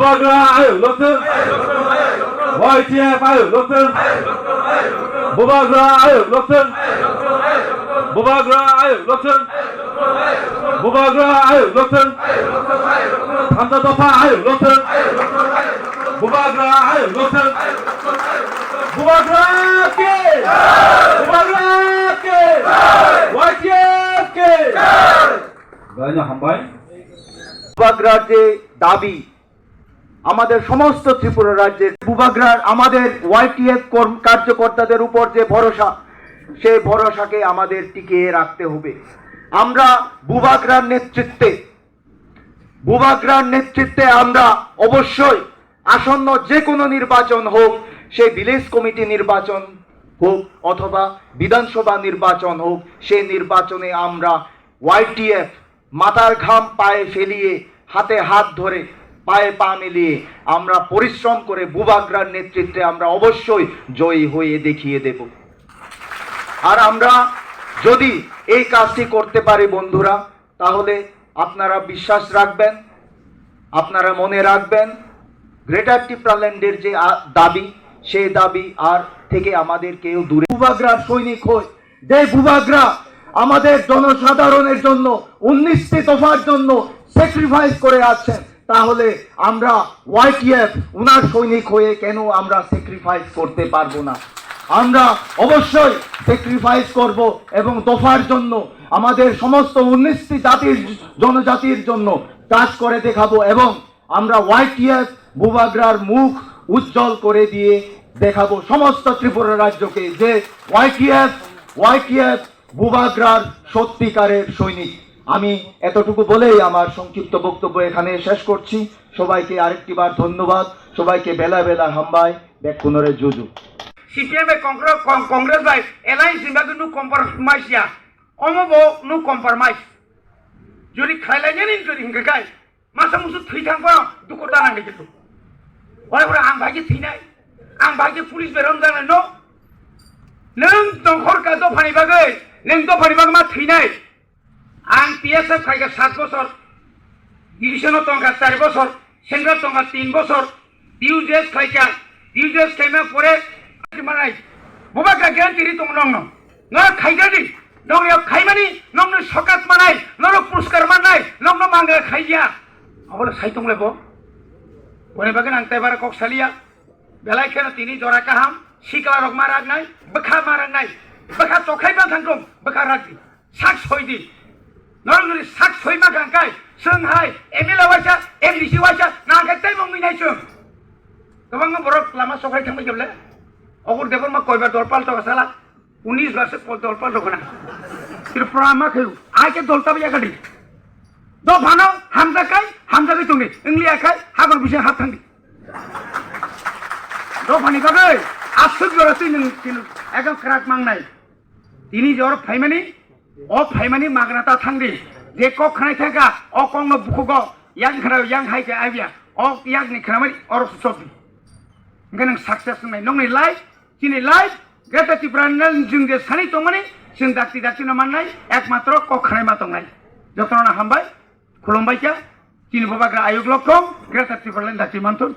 Bubagra ayo lokun. YTF ayo lokun. Bubagra ayo lokun. Bubagra ayo lokun. Bubagra ayo lokun. Hamza Dofa ayo lokun. Bubagra ayo lokun. Bubagra ke. Bubagra ke. YTF ke. Banyak hambai. বুবাগ্রার যে দাবি আমাদের সমস্ত ত্রিপুরা রাজ্যের বুবাগ্রার আমাদের YTF কার্যকর্তাদের উপর যে ভরসা সেই ভরসাকে আমাদের টিকিয়ে রাখতে হবে। আমরা বুবাগ্রার নেতৃত্বে আমরা অবশ্যই আসন্ন যে কোনো নির্বাচন হোক, সেই ভিলেজ কমিটি নির্বাচন হোক অথবা বিধানসভা নির্বাচন হোক, সেই নির্বাচনে আমরা ওয়াইটিএফ মাথার ঘাম পায়ে ফেলিয়ে হাতে হাত ধরে পায়ে পা মিলিয়ে আমরা পরিশ্রম করে বুবাগ্রার নেতৃত্বে আমরা অবশ্যই জয়ী হয়ে দেখিয়ে দেব। আর আমরা যদি এই কাজটি করতে পারি বন্ধুরা, তাহলে আপনারা বিশ্বাস রাখবেন, আপনারা মনে রাখবেন গ্রেটার টিপ্রাল্যান্ডের যে দাবি, সেই দাবি আর থেকে আমাদের কেউ দূরে বুবাগ্রার সৈনিক হই, যে বুবাগ্রা আমাদের জনসাধারণের জন্য 19টি দফার জন্য স্যাক্রিফাইস করে আছেন, তাহলে আমরা ওয়াইটিএফ উনার সৈনিক হয়ে কেন আমরা স্যাক্রিফাইস করতে পারবো না? আমরা অবশ্যই স্যাক্রিফাইস করব এবং দফার জন্য আমাদের সমস্ত 19টি জনজাতির জন্য কাজ করে দেখাবো এবং আমরা ওয়াইটিএফ বুবাগ্রার মুখ উজ্জ্বল করে দিয়ে দেখাবো সমস্ত ত্রিপুরা রাজ্যকে যে ওয়াইটিএফ বুবাগ্রার সত্যিকারের সৈনিক। আমি এতটুকু বলেই আমার সংক্ষিপ্ত বক্তব্য এখানে শেষ করছি। সবাইকে আরেকটি বার ধন্যবাদ। সবাইকে বেলা বেলা হামবাই বেকুনরে জুজু। সিপিএমে কংগ্রেস বাই এলায়েন্স ইনবাগে নু কম্প্রমাইজ ইয়া অমবো নু কম্প্রমাইজ যদি খাইলাইনি যদি হিংগাই মাসা মুসু থুই থাংবা দুকো দানাंगे कितु ওরে ওরে आं भागे थैनाय आं भागे पुलिस बेरम जानाय न नों दंखर का दफानि बागै नों दफानि बागै मा थैनाय आं पिएसएफ खायगा 7 বছর डिविजन तंगा 4 বছর सेंट्रल तंगा 3 বছর ডিউজেস খাইকা ডিউজেस खाइमा परे मानाय बुबाग्रा ग्यारंटी दं नंनो न खाइगादि नंनो खाइमानि नंनो सकात मानाय नंनो पुरस्कार मानाय नंनो मांगा खाइया अबले साइतंलेबो बने बागन आं तेबार कक्सालिया बेलाय केन तिनि जरा काहाम सिकला रक मारागनाय बखा मारागनाय बखा चखाइबा थांगम बखा रागदि साक सयदि नरगुरि साक सयमा गांकाय सोंहाय एमएलए वाचा एमडीसी वाचा नागाय ताइ मंगिनाय सों गोबां बरक लामा सखाइ थांबाय गेबले अगर देवर मा कयबा दलपाल तो साला 19 बार से दलपाल दखना त्रिपुरा मा खेलु आके दलता बिया गाडी दो भानो हामजा गई तुंगी इंग्लिया खाय हागर बिसे हाथ थांगी दो भानी बागै आसुक जरसि नों किलु एकदम क्राक मांगनाय तिनि जर फाइमानि मागनाता थांदि जे क खनाय थागा अ कंनो बुखुगो यां खरा यां हायके आबिया अ यां नि खरामानि अर ससबि गनों सक्सेस नै नंनि लाइफ तिनि लाइफ ग्रेटार टिप्राल्यांड जों जे सानै दंमानि जों दाक्ति न माननाय एकमात्र क खनाय मा दंनाय जतना हामबाय खुलुमबाय क्या तिनि बुबाग्रा आयोग लक्ष्य ग्रेटार टिप्राल्यांड दाक्ति मानथुन।